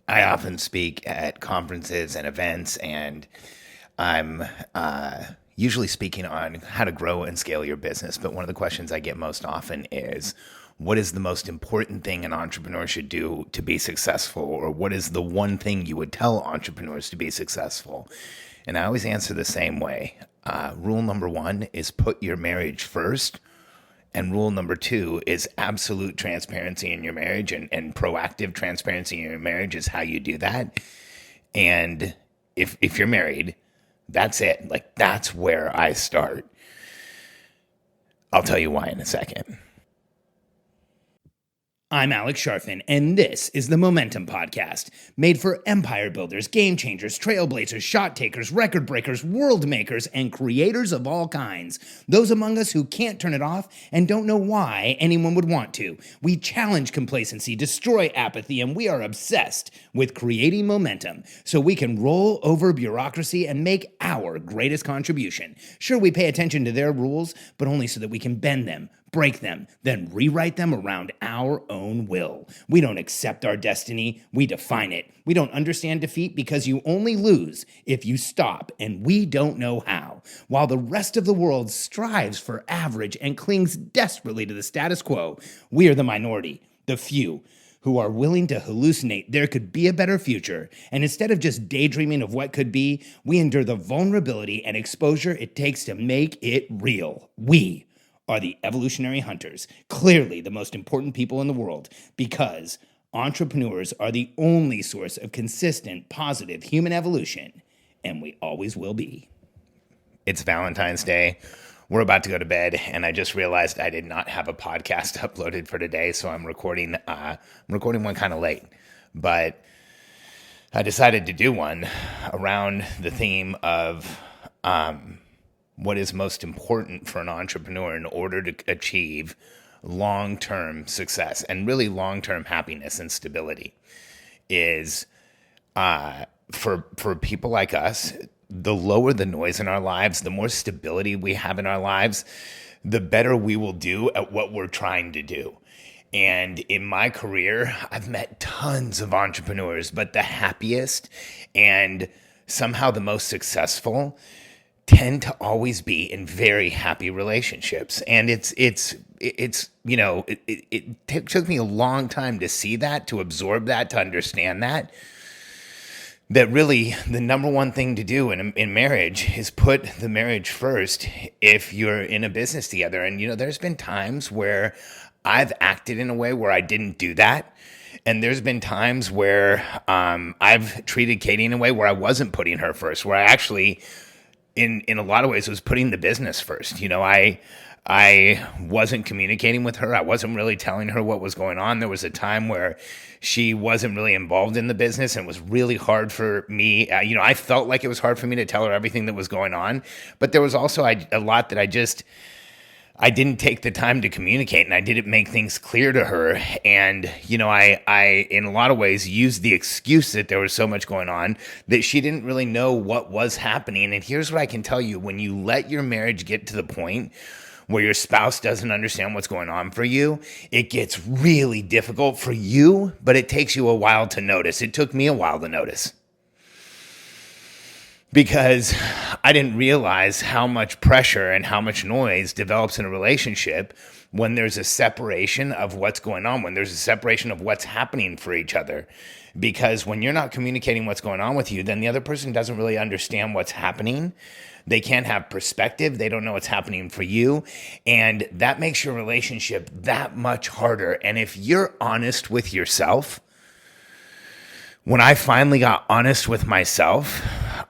I often speak at conferences and events, and I'm usually speaking on how to grow and scale your business. But one of the questions I get most often is, what is the most important thing an entrepreneur should do to be successful? Or what is the one thing you would tell entrepreneurs to be successful? And I always answer the same way. Rule number one is put your marriage first. And rule number two is absolute transparency in your marriage, and proactive transparency in your marriage is how you do that. And if you're married, that's it. Like, that's where I start. I'll tell you why in a second. I'm Alex Sharfin, and this is the Momentum Podcast, made for empire builders, game changers, trailblazers, shot takers, record breakers, world makers, and creators of all kinds. Those among us who can't turn it off and don't know why anyone would want to. We challenge complacency, destroy apathy, and we are obsessed with creating momentum so we can roll over bureaucracy and make our greatest contribution. Sure, we pay attention to their rules, but only so that we can bend them, break them, then rewrite them around our own will. We don't accept our destiny, we define it. We don't understand defeat because you only lose if you stop, and we don't know how. While the rest of the world strives for average and clings desperately to the status quo, we are the minority, the few, who are willing to hallucinate there could be a better future, and instead of just daydreaming of what could be, we endure the vulnerability and exposure it takes to make it real. We are the evolutionary hunters, clearly the most important people in the world, because entrepreneurs are the only source of consistent, positive human evolution, and we always will be. It's Valentine's Day. We're about to go to bed, and I just realized I did not have a podcast uploaded for today, so I'm recording one kind of late. But I decided to do one around the theme of what is most important for an entrepreneur in order to achieve long-term success and really long-term happiness and stability is for people like us. The lower the noise in our lives, the more stability we have in our lives, the better we will do at what we're trying to do. And in my career, I've met tons of entrepreneurs, but the happiest and somehow the most successful tend to always be in very happy relationships. And it took me a long time to see that, to absorb that, to understand that really the number one thing to do in marriage is put the marriage first if you're in a business together. And, there's been times where I've acted in a way where I didn't do that. And there's been times where I've treated Katie in a way where I wasn't putting her first, where I actually, in a lot of ways, was putting the business first. I wasn't communicating with her. I wasn't really telling her what was going on. There was a time where she wasn't really involved in the business, and it was really hard for me. I felt like it was hard for me to tell her everything that was going on. But there was also a lot that I didn't take the time to communicate, and I didn't make things clear to her. And, I in a lot of ways used the excuse that there was so much going on that she didn't really know what was happening. And here's what I can tell you. When you let your marriage get to the point where your spouse doesn't understand what's going on for you, it gets really difficult for you, but it takes you a while to notice. It took me a while to notice, because I didn't realize how much pressure and how much noise develops in a relationship when there's a separation of what's going on, when there's a separation of what's happening for each other. Because when you're not communicating what's going on with you, then the other person doesn't really understand what's happening. They can't have perspective. They don't know what's happening for you. And that makes your relationship that much harder. And if you're honest with yourself, when I finally got honest with myself,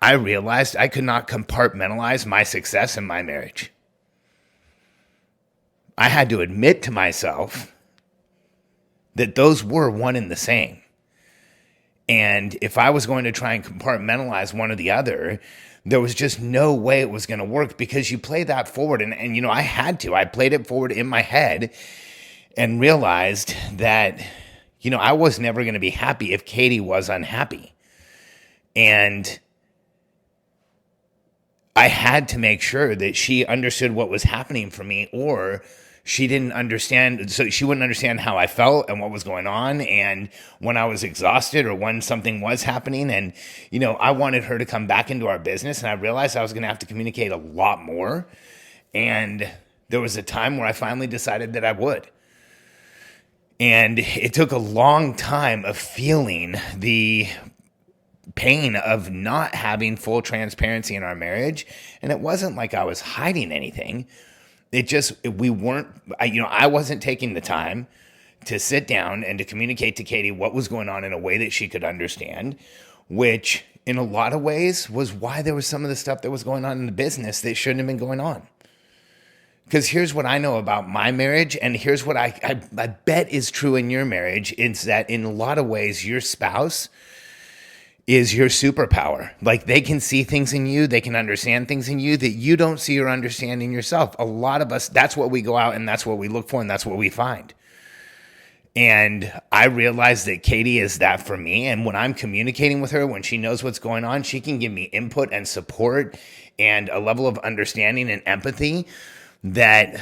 I realized I could not compartmentalize my success in my marriage. I had to admit to myself that those were one and the same. And if I was going to try and compartmentalize one or the other, there was just no way it was going to work, because you play that forward. And I had to. I played it forward in my head and realized that, I was never going to be happy if Katie was unhappy. And I had to make sure that she understood what was happening for me, or she didn't understand, so she wouldn't understand how I felt and what was going on, and when I was exhausted or when something was happening. And, I wanted her to come back into our business, and I realized I was going to have to communicate a lot more. And there was a time where I finally decided that I would. And it took a long time of feeling the pain of not having full transparency in our marriage. And it wasn't like I was hiding anything. I wasn't taking the time to sit down and to communicate to Katie what was going on in a way that she could understand, which in a lot of ways was why there was some of the stuff that was going on in the business that shouldn't have been going on. Because here's what I know about my marriage, and here's what I bet is true in your marriage, is that in a lot of ways, your spouse is your superpower. Like, they can see things in you, they can understand things in you that you don't see or understand in yourself. A lot of us, that's what we go out and that's what we look for and that's what we find. And I realize that Katie is that for me. And when I'm communicating with her, when she knows what's going on, she can give me input and support and a level of understanding and empathy that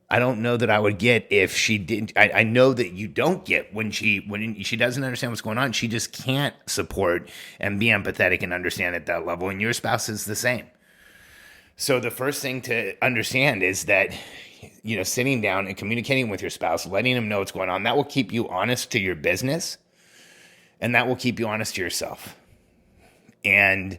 I don't know that I would get if she didn't. I know that you don't get when she doesn't understand what's going on. She just can't support and be empathetic and understand at that level. And your spouse is the same. So the first thing to understand is that, sitting down and communicating with your spouse, letting them know what's going on, that will keep you honest to your business, and that will keep you honest to yourself. And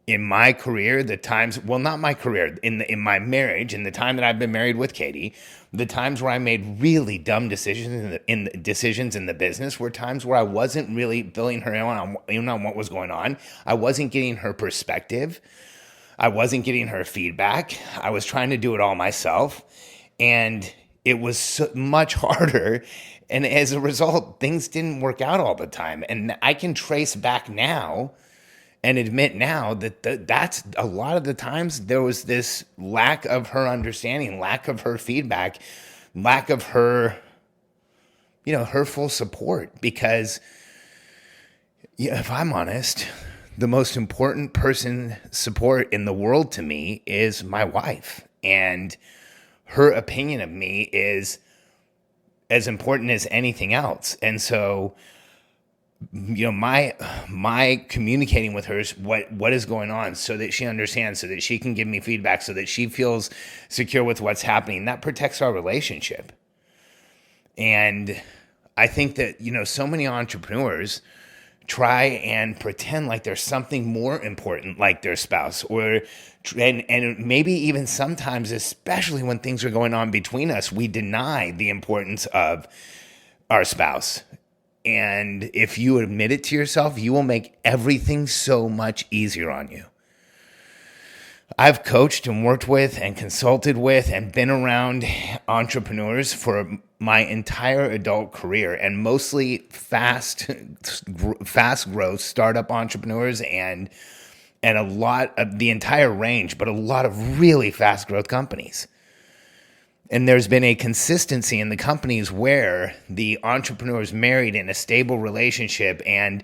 in my career, not my career, in my marriage, in the time that I've been married with Katie, the times where I made really dumb decisions in the business were times where I wasn't really filling her in on what was going on. I wasn't getting her perspective. I wasn't getting her feedback. I was trying to do it all myself, and it was so much harder. And as a result, things didn't work out all the time. And I can trace back now and admit now that that's a lot of the times there was this lack of her understanding, lack of her feedback, lack of her, her full support. Because, if I'm honest, the most important person support in the world to me is my wife. And her opinion of me is as important as anything else. And so, my communicating with her is what is going on, so that she understands, so that she can give me feedback, so that she feels secure with what's happening. That protects our relationship. And I think that, so many entrepreneurs try and pretend like there's something more important, like their spouse, and maybe even sometimes, especially when things are going on between us, we deny the importance of our spouse. And if you admit it to yourself, you will make everything so much easier on you. I've coached and worked with and consulted with and been around entrepreneurs for my entire adult career, and mostly fast growth startup entrepreneurs and a lot of the entire range, but a lot of really fast growth companies. And there's been a consistency in the companies where the entrepreneur is married in a stable relationship and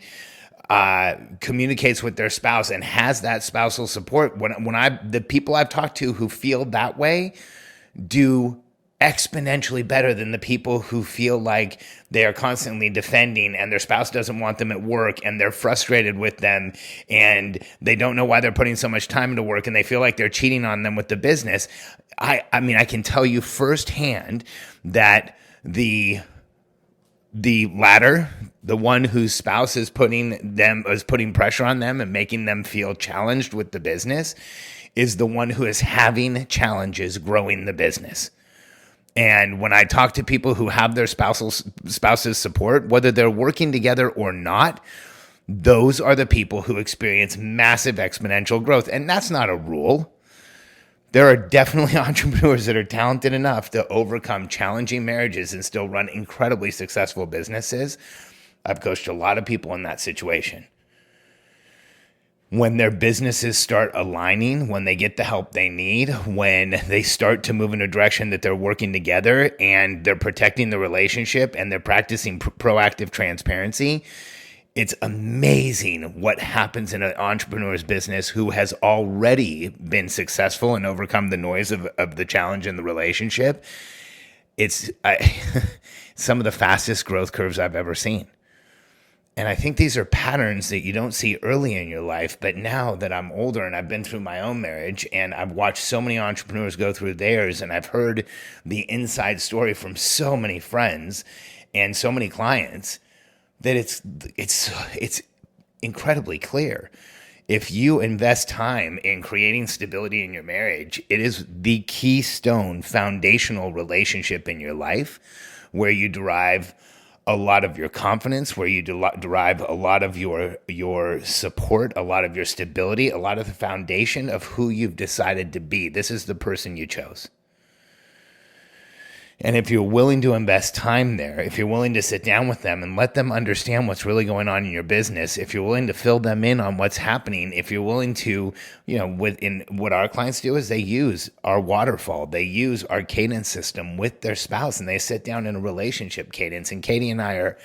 communicates with their spouse and has that spousal support. The people I've talked to who feel that way do exponentially better than the people who feel like they are constantly defending and their spouse doesn't want them at work and they're frustrated with them and they don't know why they're putting so much time into work and they feel like they're cheating on them with the business. I mean, I can tell you firsthand that the latter, the one whose spouse is putting pressure on them and making them feel challenged with the business, is the one who is having challenges growing the business. And when I talk to people who have their spouse's support, whether they're working together or not, those are the people who experience massive exponential growth. And that's not a rule. There are definitely entrepreneurs that are talented enough to overcome challenging marriages and still run incredibly successful businesses. I've coached a lot of people in that situation. When their businesses start aligning, when they get the help they need, when they start to move in a direction that they're working together and they're protecting the relationship and they're practicing proactive transparency, It's amazing what happens in an entrepreneur's business who has already been successful and overcome the noise of the challenge in the relationship. It's some of the fastest growth curves I've ever seen. And I think these are patterns that you don't see early in your life. But now that I'm older and I've been through my own marriage and I've watched so many entrepreneurs go through theirs, and I've heard the inside story from so many friends and so many clients, that it's incredibly clear. If you invest time in creating stability in your marriage, it is the keystone foundational relationship in your life where you derive a lot of your confidence, where you derive a lot of your support, a lot of your stability, a lot of the foundation of who you've decided to be. This is the person you chose. And if you're willing to invest time there, if you're willing to sit down with them and let them understand what's really going on in your business, if you're willing to fill them in on what's happening, if you're willing to, what our clients do is they use our waterfall, they use our cadence system with their spouse, and they sit down in a relationship cadence. And Katie and I are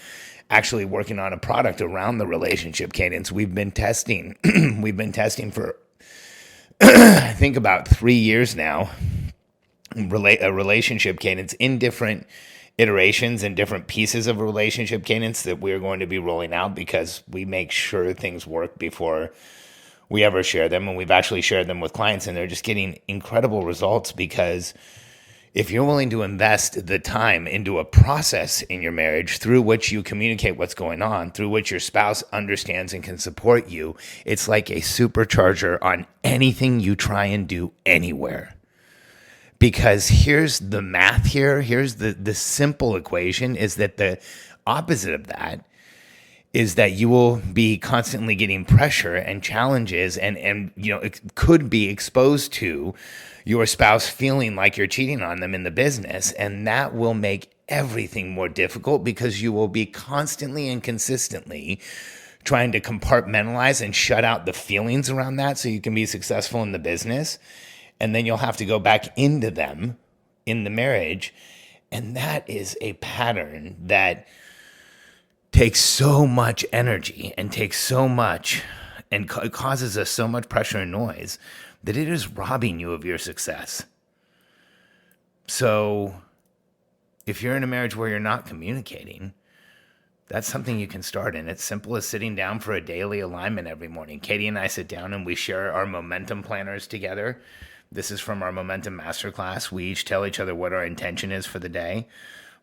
actually working on a product around the relationship cadence. We've been testing for, I think, about 3 years now. A relationship cadence in different iterations and different pieces of a relationship cadence that we're going to be rolling out, because we make sure things work before we ever share them. And we've actually shared them with clients, and they're just getting incredible results, because if you're willing to invest the time into a process in your marriage through which you communicate what's going on, through which your spouse understands and can support you, it's like a supercharger on anything you try and do anywhere. Because here's the math here. Here's the simple equation, is that the opposite of that is that you will be constantly getting pressure and challenges and it could be exposed to your spouse feeling like you're cheating on them in the business. And that will make everything more difficult, because you will be constantly and consistently trying to compartmentalize and shut out the feelings around that so you can be successful in the business. And then you'll have to go back into them in the marriage. And that is a pattern that takes so much energy and takes so much and causes us so much pressure and noise that it is robbing you of your success. So if you're in a marriage where you're not communicating, that's something you can start. And it's simple as sitting down for a daily alignment every morning. Katie and I sit down and we share our momentum planners together. This is from our Momentum Masterclass. We each tell each other what our intention is for the day,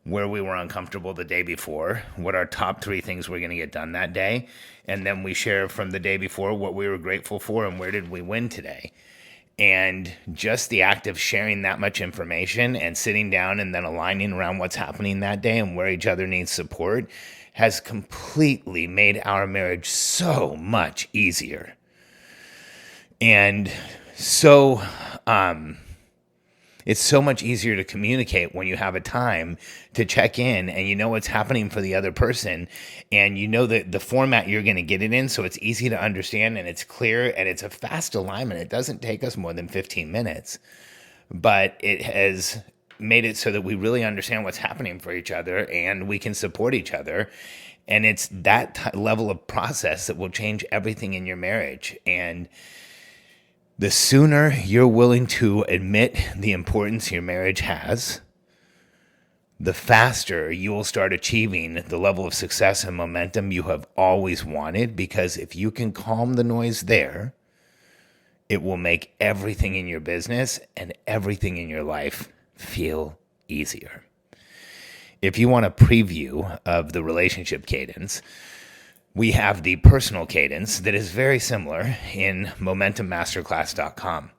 where we were uncomfortable the day before, what our top 3 things we're going to get done that day, and then we share from the day before what we were grateful for and where did we win today. And just the act of sharing that much information and sitting down and then aligning around what's happening that day and where each other needs support has completely made our marriage so much easier. And so it's so much easier to communicate when you have a time to check in and you know what's happening for the other person, and you know the format you're going to get it in, so it's easy to understand and it's clear and it's a fast alignment. It doesn't take us more than 15 minutes, but it has made it so that we really understand what's happening for each other and we can support each other. And it's that level of process that will change everything in your marriage. And the sooner you're willing to admit the importance your marriage has, the faster you will start achieving the level of success and momentum you have always wanted. Because if you can calm the noise there, it will make everything in your business and everything in your life feel easier. If you want a preview of the relationship cadence, we have the personal cadence that is very similar in momentummasterclass.com.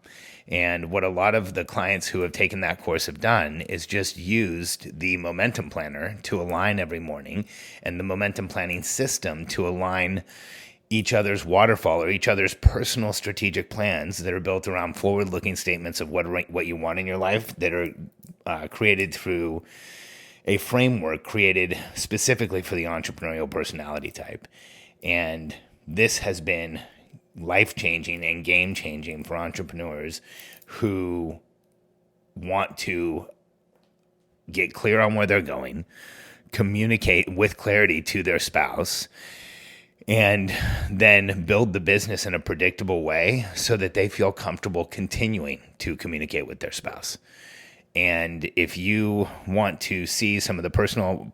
And what a lot of the clients who have taken that course have done is just used the momentum planner to align every morning, and the momentum planning system to align each other's waterfall or each other's personal strategic plans that are built around forward-looking statements of what you want in your life, that are created through a framework created specifically for the entrepreneurial personality type. And this has been life-changing and game-changing for entrepreneurs who want to get clear on where they're going, communicate with clarity to their spouse, and then build the business in a predictable way so that they feel comfortable continuing to communicate with their spouse. And if you want to see some of the personal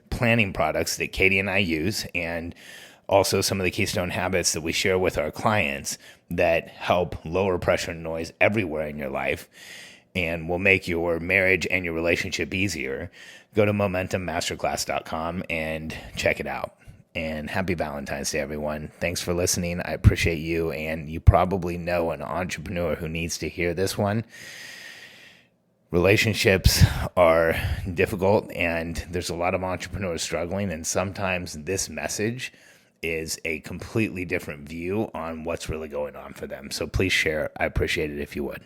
planning products that Katie and I use, and also some of the keystone habits that we share with our clients that help lower pressure and noise everywhere in your life and will make your marriage and your relationship easier, go to momentummasterclass.com and check it out. And happy Valentine's Day, everyone. Thanks for listening. I appreciate you. And you probably know an entrepreneur who needs to hear this one. Relationships are difficult, and there's a lot of entrepreneurs struggling. And sometimes this message is a completely different view on what's really going on for them. So please share. I appreciate it if you would.